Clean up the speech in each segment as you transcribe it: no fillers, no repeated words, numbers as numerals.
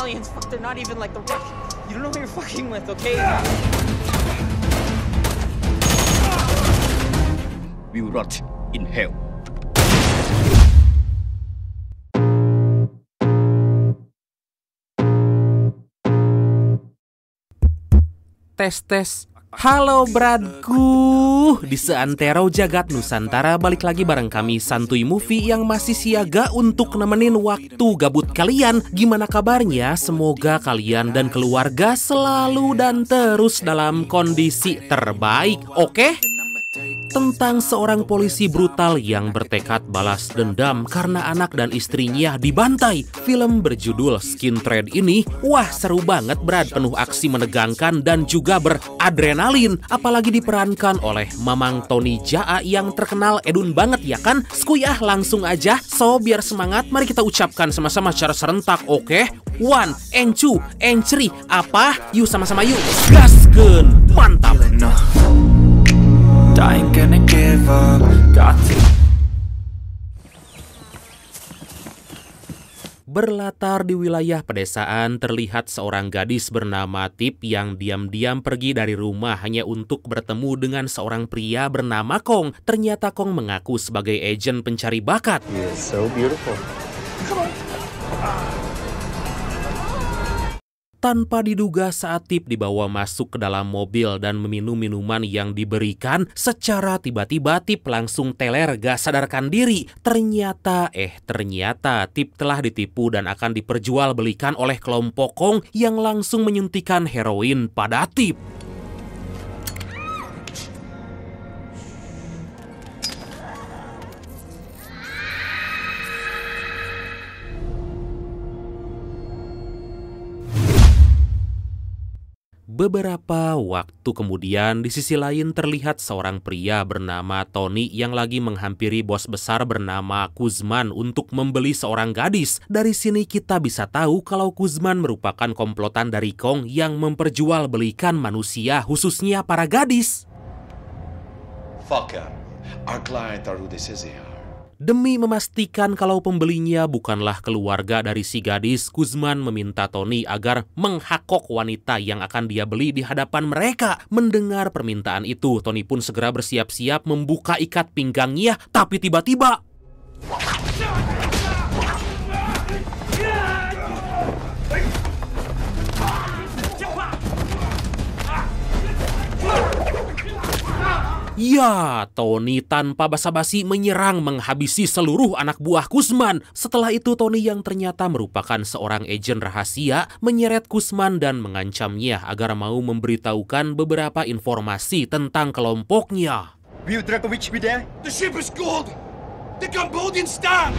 Italians. Fuck, they're not even like the Russians. You don't know who you're fucking with, okay? We will rot in hell. Tes. Halo bradku, di seantero jagat Nusantara balik lagi bareng kami Santuy Movie yang masih siaga untuk nemenin waktu gabut kalian. Gimana kabarnya? Semoga kalian dan keluarga selalu dan terus dalam kondisi terbaik, oke? Tentang seorang polisi brutal yang bertekad balas dendam karena anak dan istrinya dibantai. Film berjudul Skin Trade ini, wah seru banget Brad, penuh aksi menegangkan dan juga beradrenalin. Apalagi diperankan oleh Mamang Tony Jaa yang terkenal edun banget ya kan? Skuyah langsung aja, so biar semangat mari kita ucapkan sama-sama secara serentak, oke? 1, and 2, and 3, apa? Yuk sama-sama yuk, gaskeun, mantap! I ain't gonna give up, got to. Berlatar di wilayah pedesaan, terlihat seorang gadis bernama Tip yang diam-diam pergi dari rumah hanya untuk bertemu dengan seorang pria bernama Kong. Ternyata Kong mengaku sebagai agen pencari bakat. You're so beautiful. Come on. Tanpa diduga saat Tip dibawa masuk ke dalam mobil dan meminum minuman yang diberikan, secara tiba-tiba Tip langsung teler gak sadarkan diri. Ternyata Tip telah ditipu dan akan diperjualbelikan oleh kelompok Kong yang langsung menyuntikkan heroin pada Tip. Beberapa waktu kemudian, di sisi lain terlihat seorang pria bernama Tony yang lagi menghampiri bos besar bernama Kuzman untuk membeli seorang gadis. Dari sini kita bisa tahu kalau Kuzman merupakan komplotan dari Kong yang memperjualbelikan manusia, khususnya para gadis. Fucker, our client are who they say they are. Demi memastikan kalau pembelinya bukanlah keluarga dari si gadis, Kuzman meminta Tony agar menghakok wanita yang akan dia beli di hadapan mereka. Mendengar permintaan itu, Tony pun segera bersiap-siap membuka ikat pinggangnya, tapi tiba-tiba ya, Tony tanpa basa-basi menyerang menghabisi seluruh anak buah Kuzman. Setelah itu Tony yang ternyata merupakan seorang agen rahasia menyeret Kuzman dan mengancamnya agar mau memberitahukan beberapa informasi tentang kelompoknya. Will Dragovich be there? The ship is gold! The Cambodian star!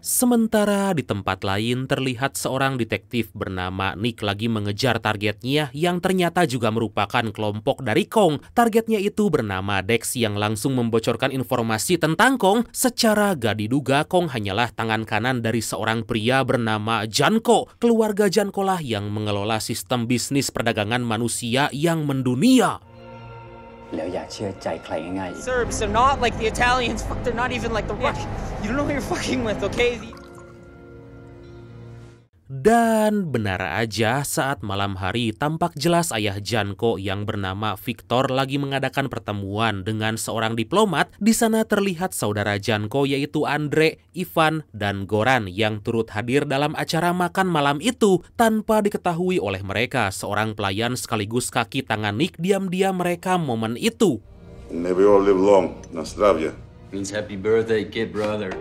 Sementara di tempat lain terlihat seorang detektif bernama Nick lagi mengejar targetnya yang ternyata juga merupakan kelompok dari Kong. Targetnya itu bernama Dex yang langsung membocorkan informasi tentang Kong. Secara gak diduga Kong hanyalah tangan kanan dari seorang pria bernama Janko. Keluarga Janko lah yang mengelola sistem bisnis perdagangan manusia yang mendunia. Serbs, they're not like the Italians. Fuck, they're not even like the Russians. You don't know who you're fucking with, okay? Dan benar aja, saat malam hari tampak jelas ayah Janko yang bernama Victor lagi mengadakan pertemuan dengan seorang diplomat. Di sana terlihat saudara Janko yaitu Andre, Ivan, dan Goran yang turut hadir dalam acara makan malam itu. Tanpa diketahui oleh mereka, seorang pelayan sekaligus kaki tangan Nick diam-diam merekam momen itu. May we all live long. Na zdravje. Means happy birthday, kid brother.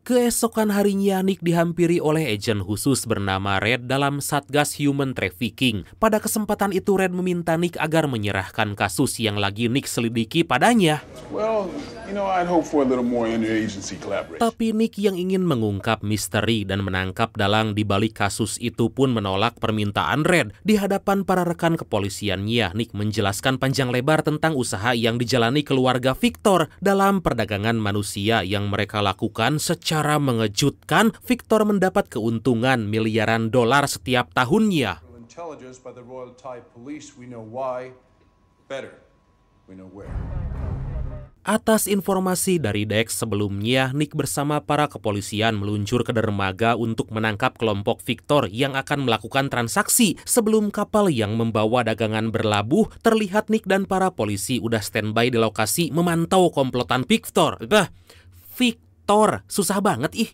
Keesokan harinya, Nick dihampiri oleh agen khusus bernama Red dalam Satgas Human Trafficking. Pada kesempatan itu, Red meminta Nick agar menyerahkan kasus yang lagi Nick selidiki padanya. Well, I'd hope for a little more interagency collaboration. Tapi Nick yang ingin mengungkap misteri dan menangkap dalang di balik kasus itu pun menolak permintaan Red. Di hadapan para rekan kepolisiannya, Nick menjelaskan panjang lebar tentang usaha yang dijalani keluarga Victor dalam perdagangan manusia yang mereka lakukan. Secara mengejutkan, Victor mendapat keuntungan miliaran dolar setiap tahunnya. Intelligence by the Royal Thai Police, we know why. Better, we know where. Atas informasi dari Dex sebelumnya, Nick bersama para kepolisian meluncur ke dermaga untuk menangkap kelompok Victor yang akan melakukan transaksi. Sebelum kapal yang membawa dagangan berlabuh, terlihat Nick dan para polisi udah standby di lokasi memantau komplotan Victor. Victor, susah banget ih.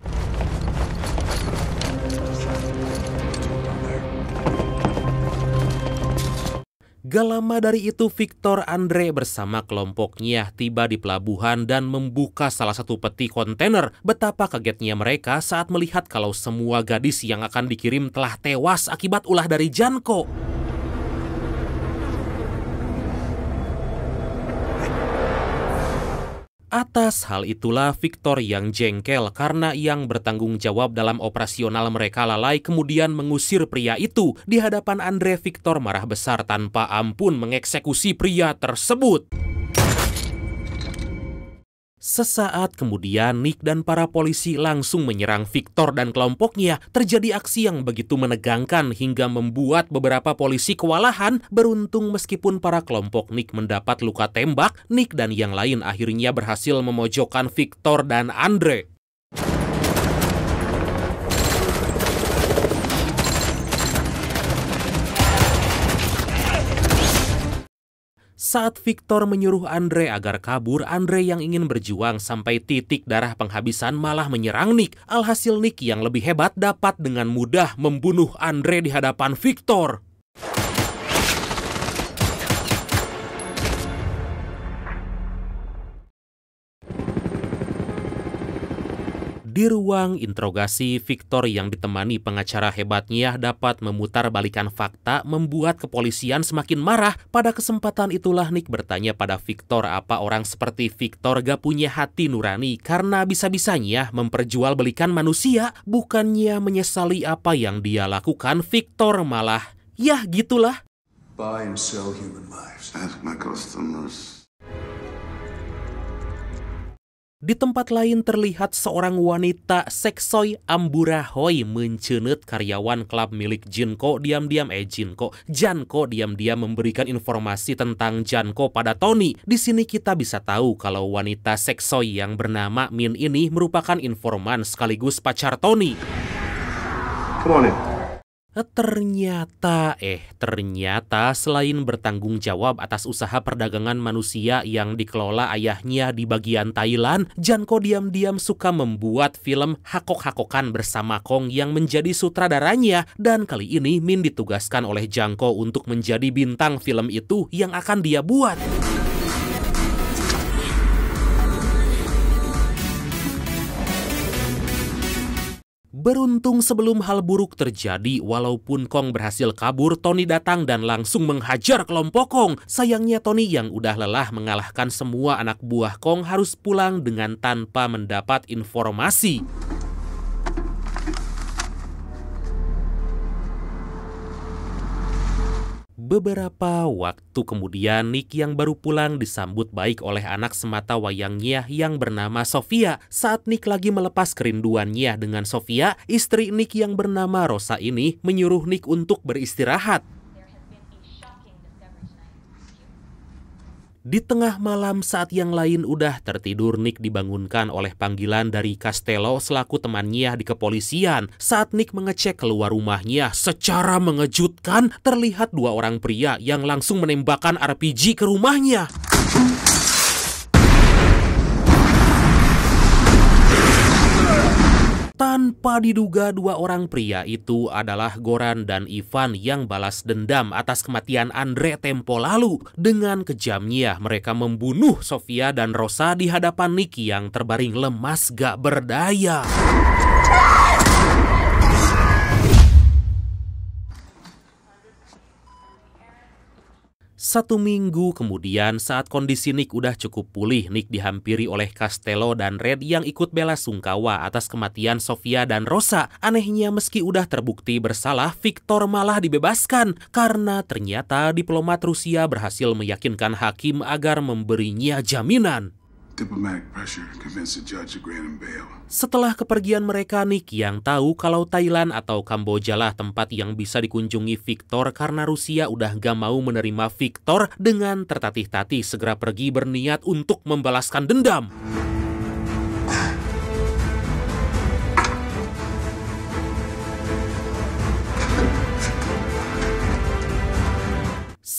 Gak lama dari itu, Victor Andre bersama kelompoknya tiba di pelabuhan dan membuka salah satu peti kontainer. Betapa kagetnya mereka saat melihat kalau semua gadis yang akan dikirim telah tewas akibat ulah dari Janko. Atas hal itulah Victor yang jengkel karena yang bertanggung jawab dalam operasional mereka lalai kemudian mengusir pria itu. Di hadapan Andre, Victor marah besar tanpa ampun mengeksekusi pria tersebut. Sesaat kemudian, Nick dan para polisi langsung menyerang Victor dan kelompoknya. Terjadi aksi yang begitu menegangkan hingga membuat beberapa polisi kewalahan. Beruntung meskipun para kelompok Nick mendapat luka tembak, Nick dan yang lain akhirnya berhasil memojokkan Victor dan Andre. Saat Victor menyuruh Andre agar kabur, Andre yang ingin berjuang sampai titik darah penghabisan malah menyerang Nick. Alhasil Nick yang lebih hebat dapat dengan mudah membunuh Andre di hadapan Victor. Di ruang interogasi, Victor yang ditemani pengacara hebatnya dapat memutarbalikkan fakta, membuat kepolisian semakin marah. Pada kesempatan itulah Nick bertanya pada Victor apa orang seperti Victor gak punya hati nurani karena bisa-bisanya memperjualbelikan manusia. Bukannya menyesali apa yang dia lakukan, Victor malah, ya gitulah. Buy and sell human lives. Ask my customers. Di tempat lain terlihat seorang wanita seksoy Amburahoy mencenet karyawan klub milik Janko Janko diam-diam memberikan informasi tentang Janko pada Tony. Di sini kita bisa tahu kalau wanita seksoy yang bernama Min ini merupakan informan sekaligus pacar Tony. Come on in. Ternyata selain bertanggung jawab atas usaha perdagangan manusia yang dikelola ayahnya di bagian Thailand, Janko diam-diam suka membuat film hakok-hakokan bersama Kong yang menjadi sutradaranya. Dan kali ini Min ditugaskan oleh Janko untuk menjadi bintang film itu yang akan dia buat. Beruntung sebelum hal buruk terjadi, walaupun Kong berhasil kabur, Tony datang dan langsung menghajar kelompok Kong. Sayangnya Tony yang udah lelah mengalahkan semua anak buah Kong harus pulang dengan tanpa mendapat informasi. Beberapa waktu kemudian, Nick yang baru pulang disambut baik oleh anak semata wayangnya yang bernama Sofia. Saat Nick lagi melepas kerinduannya dengan Sofia, istri Nick yang bernama Rosa ini menyuruh Nick untuk beristirahat. Di tengah malam saat yang lain udah tertidur, Nick dibangunkan oleh panggilan dari Castello selaku temannya di kepolisian. Saat Nick mengecek keluar rumahnya, secara mengejutkan terlihat dua orang pria yang langsung menembakkan RPG ke rumahnya. Tanpa diduga, dua orang pria itu adalah Goran dan Ivan yang balas dendam atas kematian Andre tempo lalu. Dengan kejamnya, mereka membunuh Sofia dan Rosa di hadapan Nick yang terbaring lemas gak berdaya. Satu minggu kemudian, saat kondisi Nick udah cukup pulih, Nick dihampiri oleh Castello dan Red yang ikut bela sungkawa atas kematian Sofia dan Rosa. Anehnya, meski udah terbukti bersalah, Victor malah dibebaskan karena ternyata diplomat Rusia berhasil meyakinkan hakim agar memberinya jaminan. Diplomatic pressure convinced the judge to grant him bail. Setelah kepergian mereka, Nick yang tahu kalau Thailand atau Kamboja lah tempat yang bisa dikunjungi Victor karena Rusia udah gak mau menerima Victor, dengan tertatih-tatih segera pergi berniat untuk membalaskan dendam.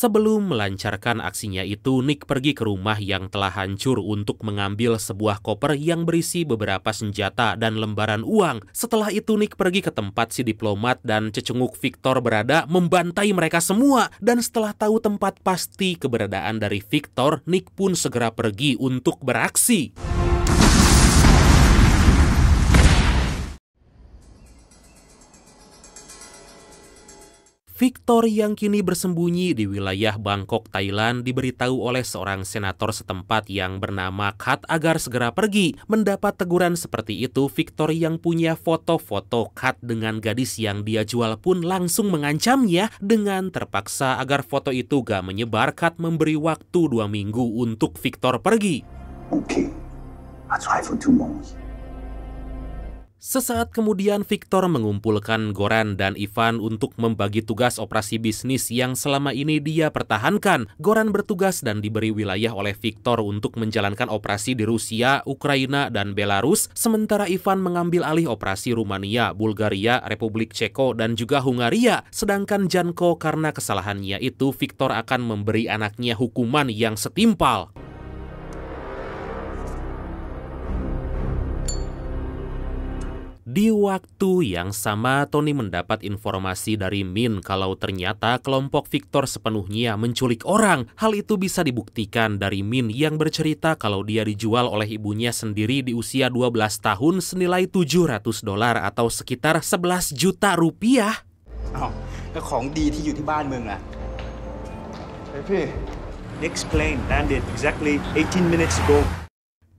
Sebelum melancarkan aksinya itu, Nick pergi ke rumah yang telah hancur untuk mengambil sebuah koper yang berisi beberapa senjata dan lembaran uang. Setelah itu, Nick pergi ke tempat si diplomat dan cecunguk Victor berada, membantai mereka semua. Dan setelah tahu tempat pasti keberadaan dari Victor, Nick pun segera pergi untuk beraksi. Victor yang kini bersembunyi di wilayah Bangkok, Thailand, diberitahu oleh seorang senator setempat yang bernama Kat agar segera pergi. Mendapat teguran seperti itu, Victor yang punya foto-foto Kat dengan gadis yang dia jual pun langsung mengancamnya dengan terpaksa agar foto itu gak menyebar. Kat memberi waktu 2 minggu untuk Victor pergi. Okay, I'll try for 2 months. Sesaat kemudian Victor mengumpulkan Goran dan Ivan untuk membagi tugas operasi bisnis yang selama ini dia pertahankan. Goran bertugas dan diberi wilayah oleh Victor untuk menjalankan operasi di Rusia, Ukraina, dan Belarus, sementara Ivan mengambil alih operasi Rumania, Bulgaria, Republik Ceko, dan juga Hungaria. Sedangkan Janko karena kesalahannya itu, Victor akan memberi anaknya hukuman yang setimpal. Di waktu yang sama, Tony mendapat informasi dari Min kalau ternyata kelompok Victor sepenuhnya menculik orang. Hal itu bisa dibuktikan dari Min yang bercerita kalau dia dijual oleh ibunya sendiri di usia 12 tahun senilai $700 atau sekitar 11 juta rupiah. แล้วของดีที่อยู่ที่บ้านมึงล่ะ Hey, P. Nick's plane landed exactly 18 minutes ago.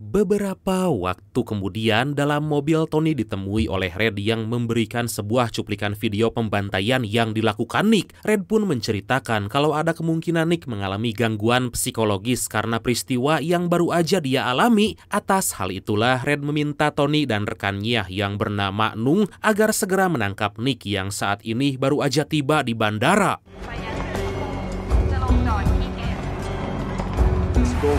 Beberapa waktu kemudian, dalam mobil Tony ditemui oleh Red yang memberikan sebuah cuplikan video pembantaian yang dilakukan Nick. Red pun menceritakan kalau ada kemungkinan Nick mengalami gangguan psikologis karena peristiwa yang baru aja dia alami. Atas hal itulah, Red meminta Tony dan rekannya yang bernama Nung agar segera menangkap Nick yang saat ini baru aja tiba di bandara. Let's go.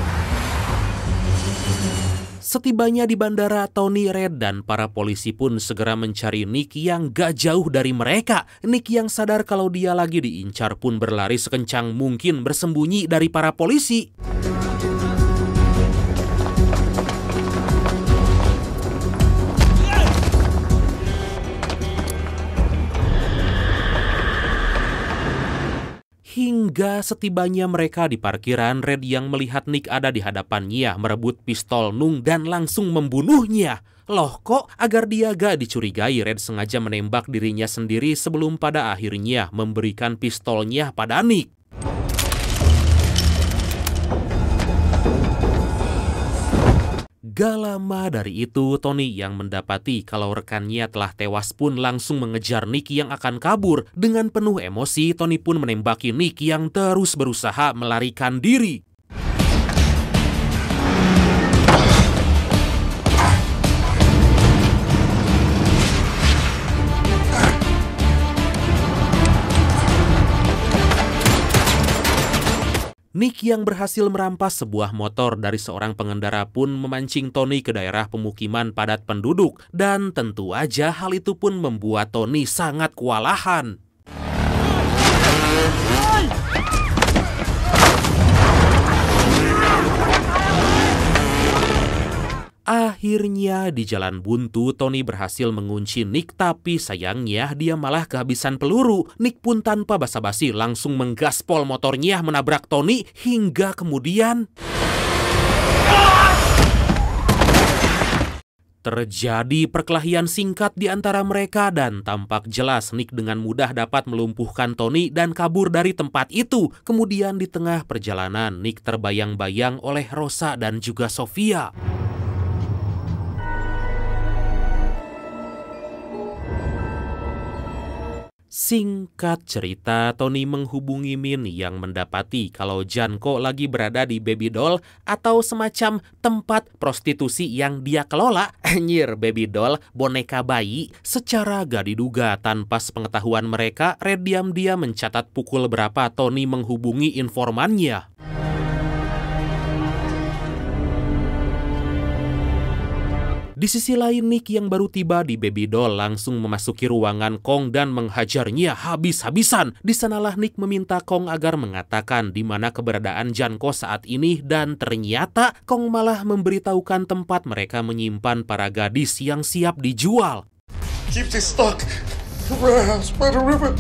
Setibanya di bandara, Tony, Red, dan para polisi pun segera mencari Nick yang gak jauh dari mereka. Nick yang sadar kalau dia lagi diincar pun berlari sekencang mungkin bersembunyi dari para polisi. Hingga setibanya mereka di parkiran, Red yang melihat Nick ada di hadapannya merebut pistol Nung dan langsung membunuhnya. Loh, kok agar dia gak dicurigai, Red sengaja menembak dirinya sendiri sebelum pada akhirnya memberikan pistolnya pada Nick. Gak lama dari itu, Tony yang mendapati kalau rekannya telah tewas pun langsung mengejar Nick yang akan kabur. Dengan penuh emosi, Tony pun menembaki Nick yang terus berusaha melarikan diri. Nick yang berhasil merampas sebuah motor dari seorang pengendara pun memancing Tony ke daerah pemukiman padat penduduk. Dan tentu aja hal itu pun membuat Tony sangat kewalahan. Akhirnya di jalan buntu, Tony berhasil mengunci Nick, tapi sayangnya dia malah kehabisan peluru. Nick pun tanpa basa-basi langsung menggaspol motornya menabrak Tony hingga kemudian terjadi perkelahian singkat di antara mereka dan tampak jelas Nick dengan mudah dapat melumpuhkan Tony dan kabur dari tempat itu. Kemudian di tengah perjalanan, Nick terbayang-bayang oleh Rosa dan juga Sofia. Singkat cerita, Tony menghubungi Min yang mendapati kalau Janko lagi berada di Baby Doll atau semacam tempat prostitusi yang dia kelola. Anjir, Baby Doll, boneka bayi. Secara gak diduga tanpa sepengetahuan mereka, Red diam-diam mencatat pukul berapa Tony menghubungi informannya. Di sisi lain, Nick yang baru tiba di Baby Doll langsung memasuki ruangan Kong dan menghajarnya habis-habisan. Di sanalah Nick meminta Kong agar mengatakan di mana keberadaan Janko saat ini, dan ternyata Kong malah memberitahukan tempat mereka menyimpan para gadis yang siap dijual. Keep this stock warehouse by the river.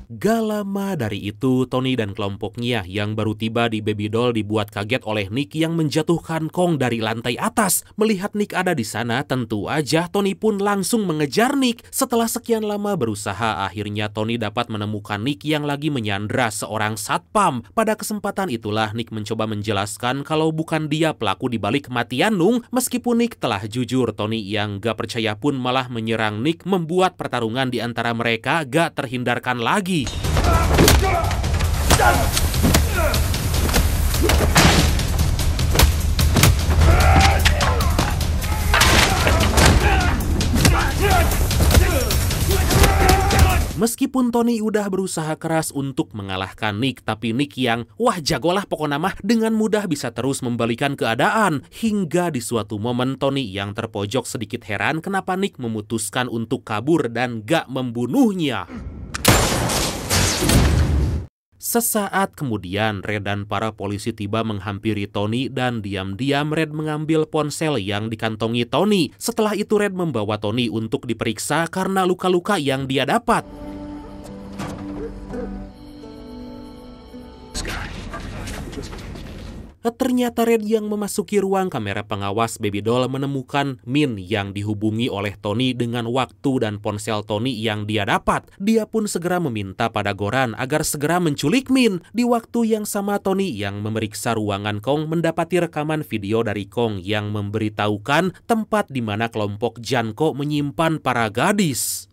Gak lama dari itu, Tony dan kelompoknya yang baru tiba di Baby Doll dibuat kaget oleh Nick yang menjatuhkan Kong dari lantai atas. Melihat Nick ada di sana, tentu aja Tony pun langsung mengejar Nick. Setelah sekian lama berusaha, akhirnya Tony dapat menemukan Nick yang lagi menyandra seorang satpam. Pada kesempatan itulah Nick mencoba menjelaskan kalau bukan dia pelaku di balik kematian Nung. Meskipun Nick telah jujur, Tony yang gak percaya pun malah menyerang Nick, membuat pertarungan di antara mereka gak terhindarkan lagi. Meskipun Tony udah berusaha keras untuk mengalahkan Nick, tapi Nick yang, wah jagolah pokoknya mah, dengan mudah bisa terus membalikan keadaan. Hingga di suatu momen Tony yang terpojok sedikit heran kenapa Nick memutuskan untuk kabur dan gak membunuhnya. Sesaat kemudian, Red dan para polisi tiba menghampiri Tony dan diam-diam Red mengambil ponsel yang dikantongi Tony. Setelah itu Red membawa Tony untuk diperiksa karena luka-luka yang dia dapat. Ternyata Red yang memasuki ruang kamera pengawas Baby Doll menemukan Min yang dihubungi oleh Tony dengan waktu dan ponsel Tony yang dia dapat. Dia pun segera meminta pada Goran agar segera menculik Min. Di waktu yang sama, Tony yang memeriksa ruangan Kong mendapati rekaman video dari Kong yang memberitahukan tempat di mana kelompok Janko menyimpan para gadis.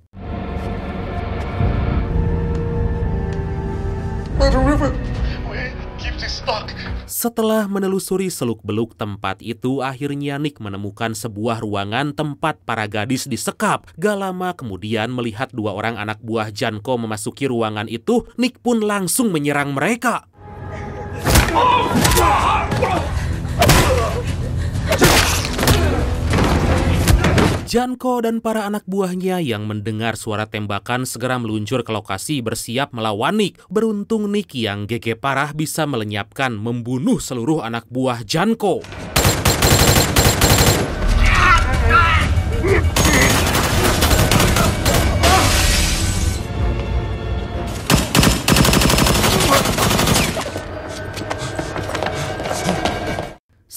Setelah menelusuri seluk-beluk tempat itu, akhirnya Nick menemukan sebuah ruangan tempat para gadis disekap. Gak lama kemudian, melihat dua orang anak buah Janko memasuki ruangan itu, Nick pun langsung menyerang mereka. Janko dan para anak buahnya yang mendengar suara tembakan segera meluncur ke lokasi bersiap melawan Nick. Beruntung Nick yang GG parah bisa melenyapkan, membunuh seluruh anak buah Janko.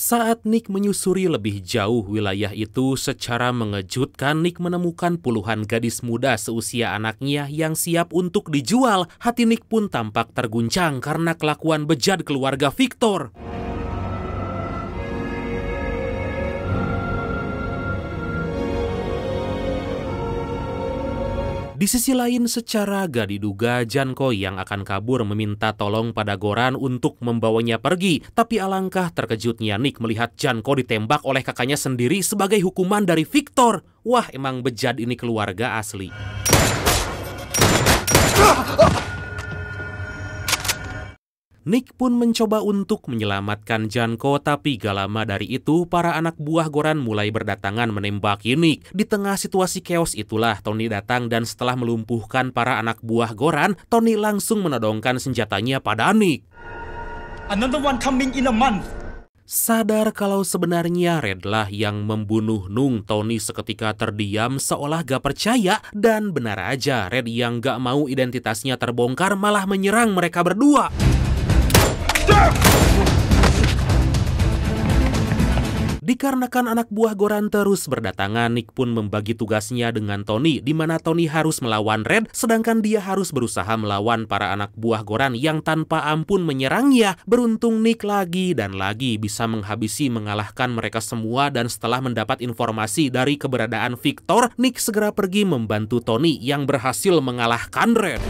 Saat Nick menyusuri lebih jauh wilayah itu, secara mengejutkan Nick menemukan puluhan gadis muda seusia anaknya yang siap untuk dijual. Hati Nick pun tampak terguncang karena kelakuan bejat keluarga Victor. Di sisi lain, secara gak diduga, Janko yang akan kabur meminta tolong pada Goran untuk membawanya pergi. Tapi alangkah terkejutnya Nick melihat Janko ditembak oleh kakaknya sendiri sebagai hukuman dari Victor. Wah, emang bejat ini keluarga asli. Nick pun mencoba untuk menyelamatkan Janko, tapi gak lama dari itu para anak buah Goran mulai berdatangan menembaki Nick. Di tengah situasi chaos itulah Tony datang dan setelah melumpuhkan para anak buah Goran, Tony langsung menodongkan senjatanya pada Nick. Another one coming in a month. Sadar kalau sebenarnya Red lah yang membunuh Nung, Tony seketika terdiam seolah gak percaya, dan benar aja Red yang gak mau identitasnya terbongkar malah menyerang mereka berdua. Dikarenakan anak buah Goran terus berdatangan, Nick pun membagi tugasnya dengan Tony, di mana Tony harus melawan Red, sedangkan dia harus berusaha melawan para anak buah Goran yang tanpa ampun menyerangnya. Beruntung Nick lagi dan lagi bisa mengalahkan mereka semua, dan setelah mendapat informasi dari keberadaan Victor, Nick segera pergi membantu Tony yang berhasil mengalahkan Red.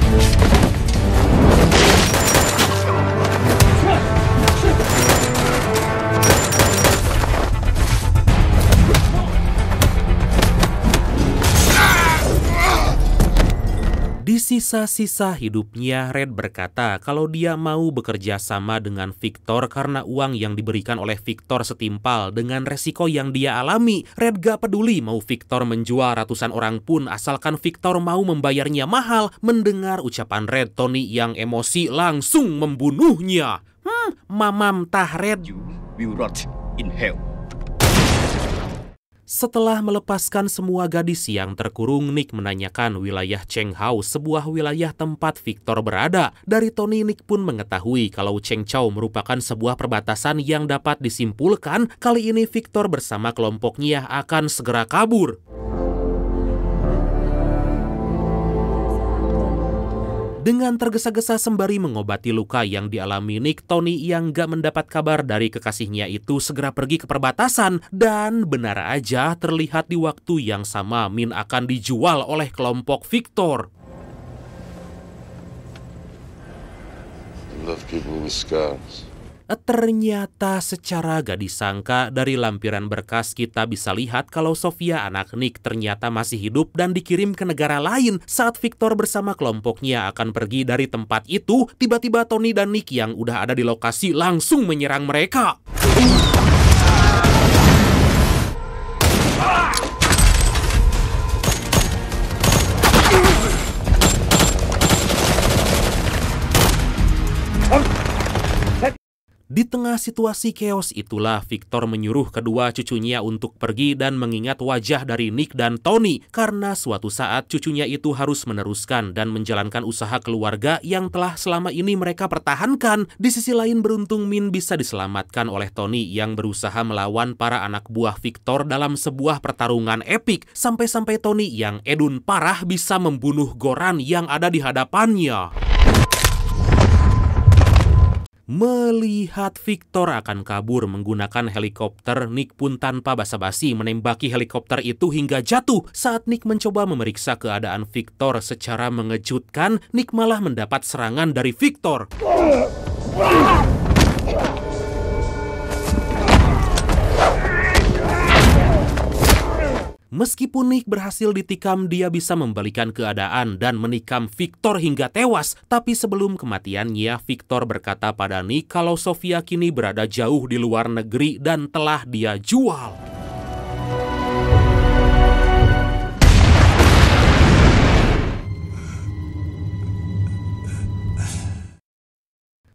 Di sisa-sisa hidupnya, Red berkata kalau dia mau bekerja sama dengan Victor karena uang yang diberikan oleh Victor setimpal dengan resiko yang dia alami. Red gak peduli mau Victor menjual ratusan orang pun asalkan Victor mau membayarnya mahal. Mendengar ucapan Red, Tony yang emosi langsung membunuhnya. Mamam tah Red. You will rot in hell. Setelah melepaskan semua gadis yang terkurung, Nick menanyakan wilayah Cheng Hao, sebuah wilayah tempat Victor berada. Dari Tony, Nick pun mengetahui kalau Cheng Chao merupakan sebuah perbatasan yang dapat disimpulkan kali ini Victor bersama kelompoknya akan segera kabur. Dengan tergesa-gesa sembari mengobati luka yang dialami Nick, Tony yang gak mendapat kabar dari kekasihnya itu segera pergi ke perbatasan. Dan benar aja, terlihat di waktu yang sama Min akan dijual oleh kelompok Victor. Love people with scars. Ternyata secara gak disangka dari lampiran berkas kita bisa lihat kalau Sofia anak Nick ternyata masih hidup dan dikirim ke negara lain. Saat Victor bersama kelompoknya akan pergi dari tempat itu, tiba-tiba Tony dan Nick yang udah ada di lokasi langsung menyerang mereka. Di tengah situasi chaos itulah Victor menyuruh kedua cucunya untuk pergi dan mengingat wajah dari Nick dan Tony karena suatu saat cucunya itu harus meneruskan dan menjalankan usaha keluarga yang telah selama ini mereka pertahankan. Di sisi lain beruntung Min bisa diselamatkan oleh Tony yang berusaha melawan para anak buah Victor dalam sebuah pertarungan epik. Sampai-sampai Tony yang edun parah bisa membunuh Goran yang ada di hadapannya. Melihat Victor akan kabur menggunakan helikopter, Nick pun tanpa basa-basi menembaki helikopter itu hingga jatuh. Saat Nick mencoba memeriksa keadaan Victor secara mengejutkan, Nick malah mendapat serangan dari Victor. Meskipun Nick berhasil ditikam, dia bisa membalikan keadaan dan menikam Victor hingga tewas. Tapi sebelum kematiannya, Victor berkata pada Nick kalau Sofia kini berada jauh di luar negeri dan telah dia jual.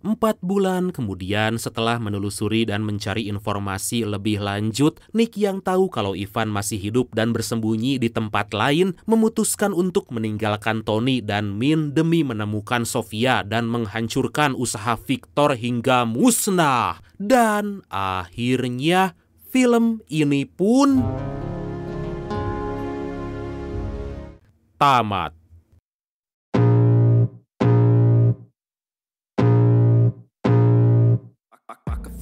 4 bulan kemudian, setelah menelusuri dan mencari informasi lebih lanjut, Nick yang tahu kalau Ivan masih hidup dan bersembunyi di tempat lain, memutuskan untuk meninggalkan Tony dan Min demi menemukan Sofia dan menghancurkan usaha Victor hingga musnah. Dan akhirnya film ini pun tamat.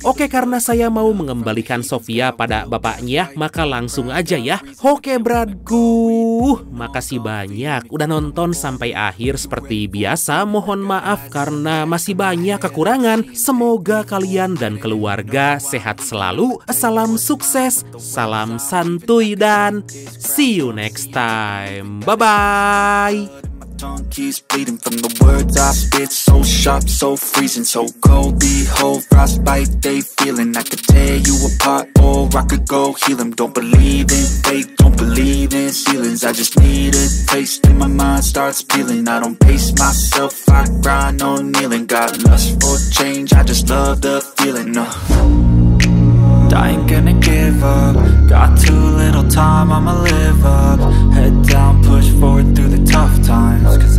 Oke, karena saya mau mengembalikan Sofia pada bapaknya, maka langsung aja ya. Oke bradku, makasih banyak udah nonton sampai akhir. Seperti biasa, mohon maaf karena masih banyak kekurangan. Semoga kalian dan keluarga sehat selalu. Salam sukses, salam santuy, dan see you next time. Bye-bye. Tongue keeps bleeding from the words I spit. So sharp, so freezing, so cold. Behold, frostbite they feeling. I could tear you apart or I could go heal them. Don't believe in fate, don't believe in ceilings. I just need a taste and my mind starts peeling. I don't pace myself, I grind on kneeling. Got lust for change, I just love the feeling. I ain't gonna give up. Got too little time, I'ma live up. Head down, push forward through the tough times.